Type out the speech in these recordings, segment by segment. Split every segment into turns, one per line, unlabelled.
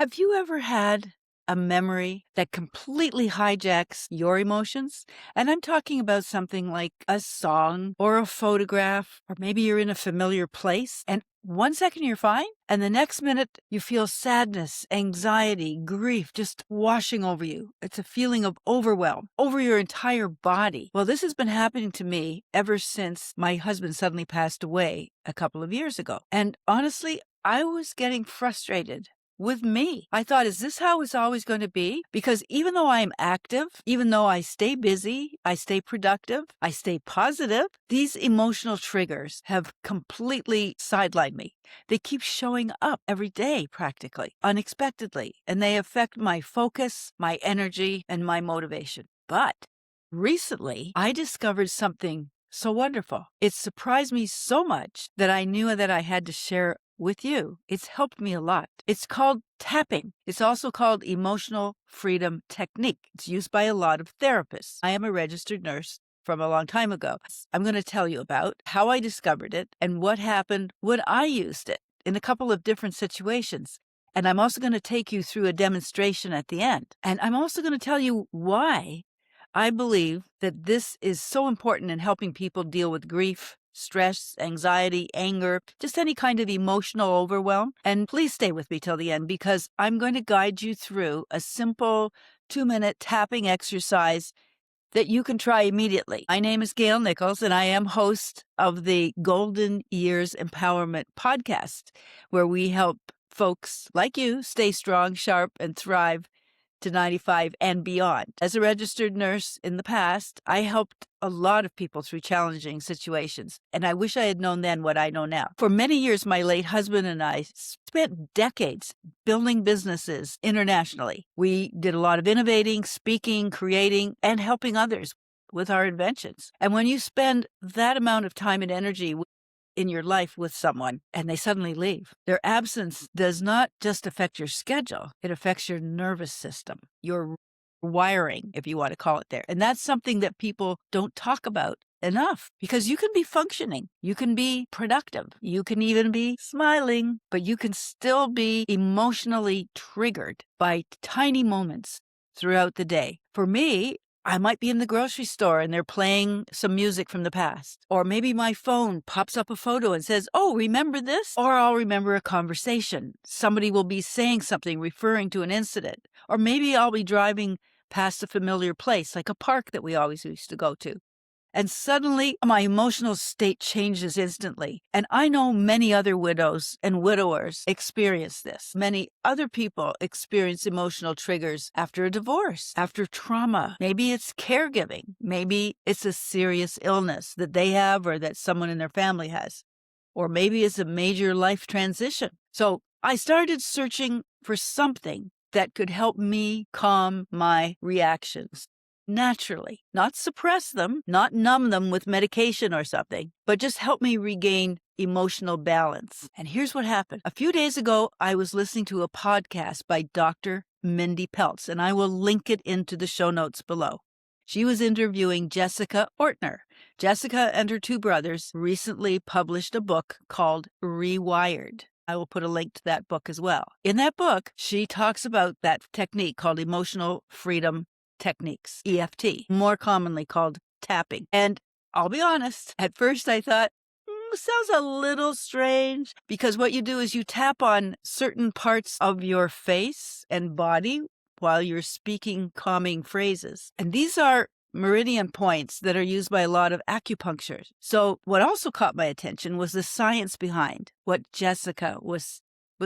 Have you ever had a memory that completely hijacks your emotions? And I'm talking about something like a song or a photograph, or maybe you're in a familiar place and 1 second you're fine, and the next minute you feel sadness, anxiety, grief just washing over you. It's a feeling of overwhelm over your entire body. Well, this has been happening to me ever since my husband suddenly passed away a couple of years ago. And honestly, I was getting frustrated with me. I thought, is this how it's always going to be? Because even though I'm active, even though I stay busy, I stay productive, I stay positive, these emotional triggers have completely sidelined me. They keep showing up every day, practically, unexpectedly, and they affect my focus, my energy, and my motivation. But recently, I discovered something so wonderful. It surprised me so much that I knew that I had to share with you. It's helped me a lot. It's called tapping. It's also called emotional freedom technique. It's used by a lot of therapists. I am a registered nurse from a long time ago. I'm going to tell you about how I discovered it and what happened when I used it in a couple of different situations. And I'm also going to take you through a demonstration at the end. And I'm also going to tell you why I believe that this is so important in helping people deal with grief, stress, anxiety, anger, just any kind of emotional overwhelm. And please stay with me till the end because I'm going to guide you through a simple 2-minute tapping exercise that you can try immediately. My name is Gail Nichols, and I am host of the Golden Years Empowerment podcast, where we help folks like you stay strong, sharp, and thrive to 95 and beyond. As a registered nurse in the past, I helped a lot of people through challenging situations, and I wish I had known then what I know now. For many years, my late husband and I spent decades building businesses internationally. We did a lot of innovating, speaking, creating, and helping others with our inventions. And when you spend that amount of time and energy in your life with someone and they suddenly leave, their absence does not just affect your schedule, it affects your nervous system, your wiring, if you want to call it there. And that's something that people don't talk about enough because you can be functioning, you can be productive, you can even be smiling, but you can still be emotionally triggered by tiny moments throughout the day. For me, I might be in the grocery store and they're playing some music from the past. Or maybe my phone pops up a photo and says, oh, remember this? Or I'll remember a conversation. Somebody will be saying something referring to an incident. Or maybe I'll be driving past a familiar place, like a park that we always used to go to. And suddenly my emotional state changes instantly. And I know many other widows and widowers experience this. Many other people experience emotional triggers after a divorce, after trauma. Maybe it's caregiving. Maybe it's a serious illness that they have or that someone in their family has. Or maybe it's a major life transition. So I started searching for something that could help me calm my reactions naturally, not suppress them, not numb them with medication or something, but just help me regain emotional balance. And here's what happened. A few days ago, I was listening to a podcast by Dr. Mindy Peltz, and I will link it into the show notes below. She was interviewing Jessica Ortner. Jessica and her two brothers recently published a book called REWIRED. I will put a link to that book as well. In that book, she talks about that technique called emotional freedom techniques, EFT, more commonly called tapping. And I'll be honest, at first I thought, sounds a little strange because what you do is you tap on certain parts of your face and body while you're speaking calming phrases. And these are meridian points that are used by a lot of acupuncture. So what also caught my attention was the science behind what Jessica was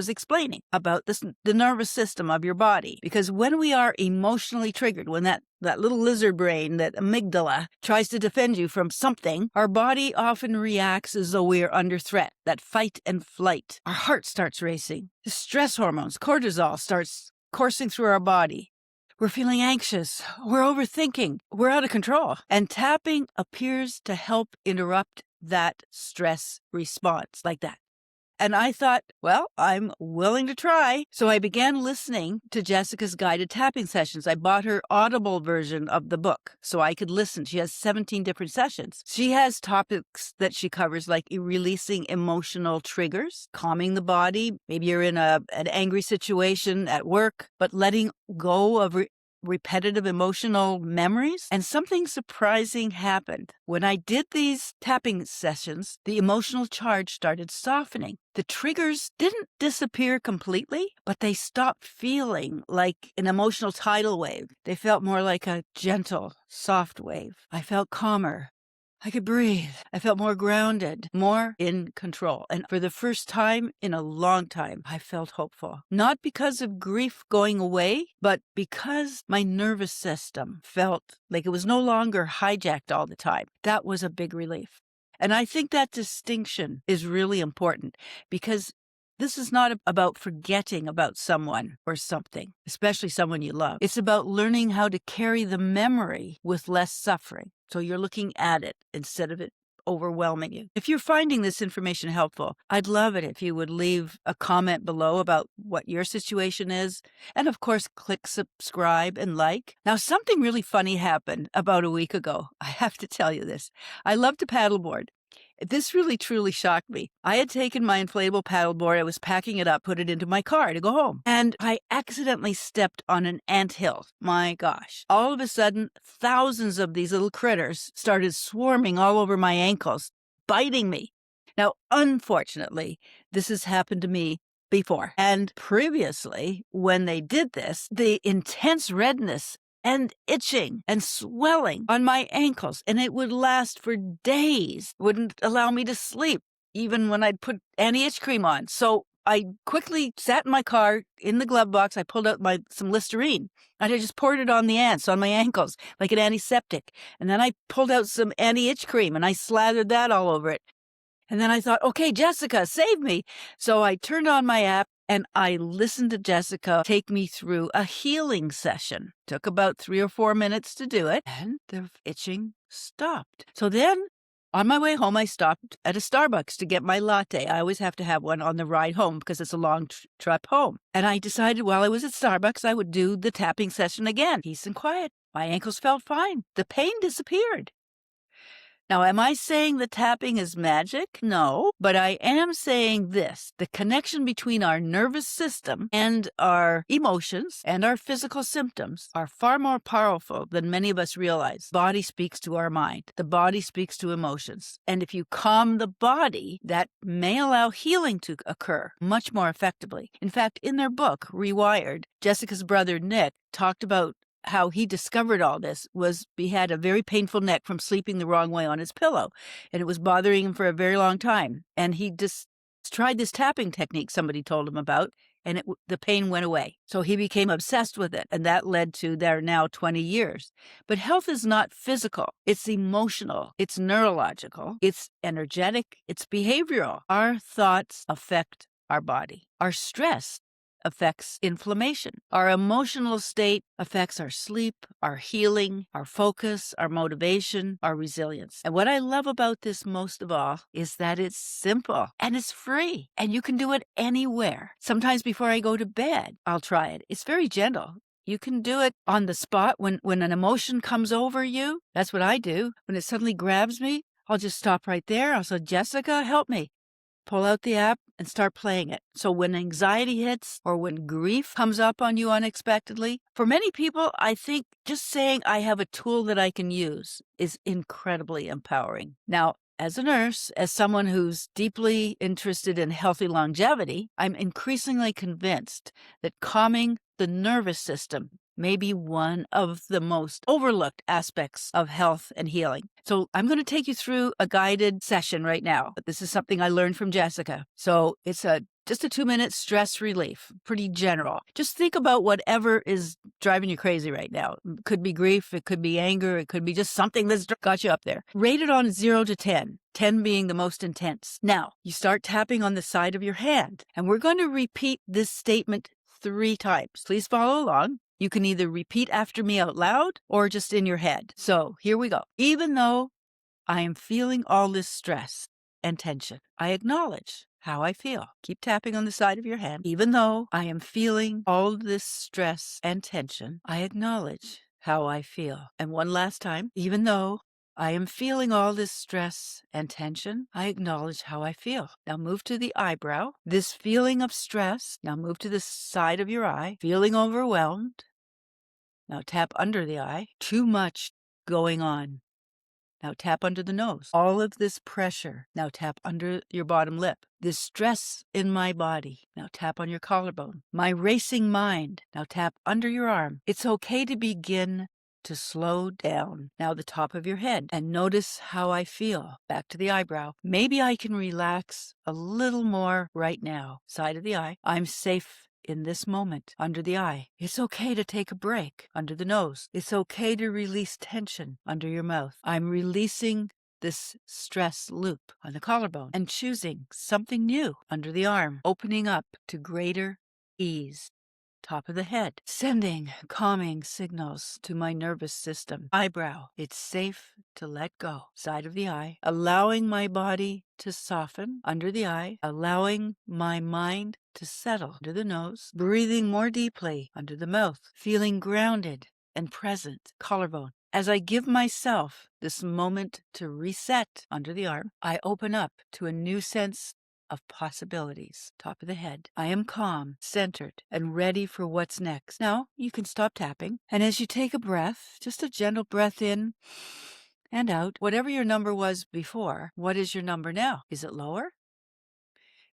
explaining about the nervous system of your body. Because when we are emotionally triggered, when that little lizard brain, that amygdala, tries to defend you from something, our body often reacts as though we are under threat, that fight and flight. Our heart starts racing. The stress hormones, cortisol, starts coursing through our body. We're feeling anxious. We're overthinking. We're out of control. And tapping appears to help interrupt that stress response like that. And I thought, well, I'm willing to try. So I began listening to Jessica's guided tapping sessions. I bought her Audible version of the book so I could listen. She has 17 different sessions. She has topics that she covers, like releasing emotional triggers, calming the body. Maybe you're in an angry situation at work, but letting go of repetitive emotional memories. And something surprising happened. When I did these tapping sessions, the emotional charge started softening. The triggers didn't disappear completely, but they stopped feeling like an emotional tidal wave. They felt more like a gentle, soft wave. I felt calmer. I could breathe. I felt more grounded, more in control. And for the first time in a long time, I felt hopeful. Not because of grief going away, but because my nervous system felt like it was no longer hijacked all the time. That was a big relief. And I think that distinction is really important because this is not about forgetting about someone or something, especially someone you love. It's about learning how to carry the memory with less suffering. So you're looking at it instead of it overwhelming you. If you're finding this information helpful, I'd love it if you would leave a comment below about what your situation is. And of course, click subscribe and like. Now, something really funny happened about a week ago. I have to tell you this. I love to paddleboard. This really, truly shocked me. I had taken my inflatable paddleboard, I was packing it up, put it into my car to go home, and I accidentally stepped on an anthill. My gosh. All of a sudden, thousands of these little critters started swarming all over my ankles, biting me. Now, unfortunately, this has happened to me before. And previously, when they did this, the intense redness and itching and swelling on my ankles, and it would last for days, wouldn't allow me to sleep, even when I'd put anti-itch cream on. So I quickly sat in my car in the glove box. I pulled out some Listerine, and I just poured it on the ants, on my ankles, like an antiseptic. And then I pulled out some anti-itch cream, and I slathered that all over it. And then I thought, okay, Jessica, save me. So I turned on my app and I listened to Jessica take me through a healing session. Took about 3 or 4 minutes to do it, and the itching stopped. So then on my way home, I stopped at a Starbucks to get my latte. I always have to have one on the ride home because it's a long trip home. And I decided while I was at Starbucks, I would do the tapping session again. Peace and quiet. My ankles felt fine. The pain disappeared. Now, am I saying the tapping is magic? No, but I am saying this. The connection between our nervous system and our emotions and our physical symptoms are far more powerful than many of us realize. The body speaks to our mind. The body speaks to emotions. And if you calm the body, that may allow healing to occur much more effectively. In fact, in their book, Rewired, Jessica's brother Nick talked about how he discovered all this was he had a very painful neck from sleeping the wrong way on his pillow, and it was bothering him for a very long time. And he just tried this tapping technique somebody told him about, and the pain went away. So he became obsessed with it, and that led to their now 20 years. But health is not physical. It's emotional. It's neurological. It's energetic. It's behavioral. Our thoughts affect our body. Our stress affects inflammation. Our emotional state affects our sleep, our healing, our focus, our motivation, our resilience. And what I love about this most of all is that it's simple and it's free and you can do it anywhere. Sometimes before I go to bed, I'll try it. It's very gentle. You can do it on the spot when an emotion comes over you. That's what I do. When it suddenly grabs me, I'll just stop right there. I'll say, Jessica, help me. Pull out the app and start playing it. So when anxiety hits or when grief comes up on you unexpectedly, for many people, I think just saying I have a tool that I can use is incredibly empowering. Now, as a nurse, as someone who's deeply interested in healthy longevity, I'm increasingly convinced that calming the nervous system may be one of the most overlooked aspects of health and healing. So I'm going to take you through a guided session right now. This is something I learned from Jessica. So it's just a 2-minute stress relief, pretty general. Just think about whatever is driving you crazy right now. It could be grief, it could be anger, it could be just something that's got you up there. Rate it on 0 to 10, 10 being the most intense. Now, you start tapping on the side of your hand, and we're going to repeat this statement 3 times. Please follow along. You can either repeat after me out loud or just in your head. So here we go. Even though I am feeling all this stress and tension, I acknowledge how I feel. Keep tapping on the side of your hand. Even though I am feeling all this stress and tension, I acknowledge how I feel. And one last time, even though I am feeling all this stress and tension, I acknowledge how I feel. Now move to the eyebrow. This feeling of stress, now move to the side of your eye, feeling overwhelmed. Now tap under the eye. Too much going on. Now tap under the nose. All of this pressure. Now tap under your bottom lip. This stress in my body. Now tap on your collarbone. My racing mind. Now tap under your arm. It's okay to begin to slow down. Now the top of your head. And notice how I feel. Back to the eyebrow. Maybe I can relax a little more right now. Side of the eye. I'm safe in this moment, under the eye. It's okay to take a break, under the nose. It's okay to release tension under your mouth. I'm releasing this stress loop on the collarbone and choosing something new under the arm, opening up to greater ease. Top of the head, sending calming signals to my nervous system. Eyebrow, it's safe to let go. Side of the eye, allowing my body to soften. Under the eye, allowing my mind to settle. Under the nose, breathing more deeply. Under the mouth, feeling grounded and present. Collarbone. As I give myself this moment to reset under the arm, I open up to a new sense of possibilities. Top of the head. I am calm, centered, and ready for what's next. Now you can stop tapping. And as you take a breath, just a gentle breath in and out, whatever your number was before, what is your number now? Is it lower?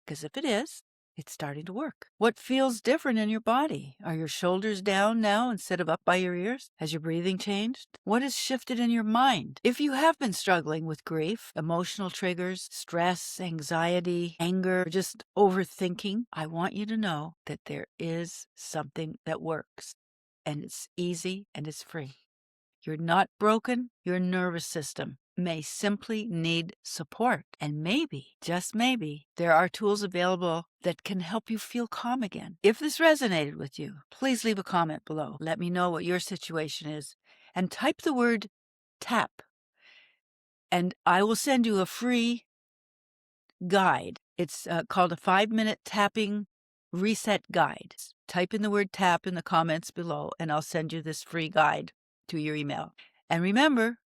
Because if it is, it's starting to work. What feels different in your body? Are your shoulders down now instead of up by your ears? Has your breathing changed? What has shifted in your mind? If you have been struggling with grief, emotional triggers, stress, anxiety, anger, or just overthinking, I want you to know that there is something that works, and it's easy and it's free. You're not broken. Your nervous system may simply need support. And maybe, just maybe, there are tools available that can help you feel calm again. If this resonated with you, please leave a comment below. Let me know what your situation is. And type the word tap. And I will send you a free guide. It's called a 5-minute tapping reset guide. Type in the word tap in the comments below, and I'll send you this free guide to your email. And remember,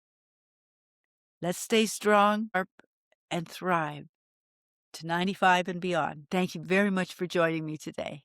let's stay strong, sharp, and thrive to 95 and beyond. Thank you very much for joining me today.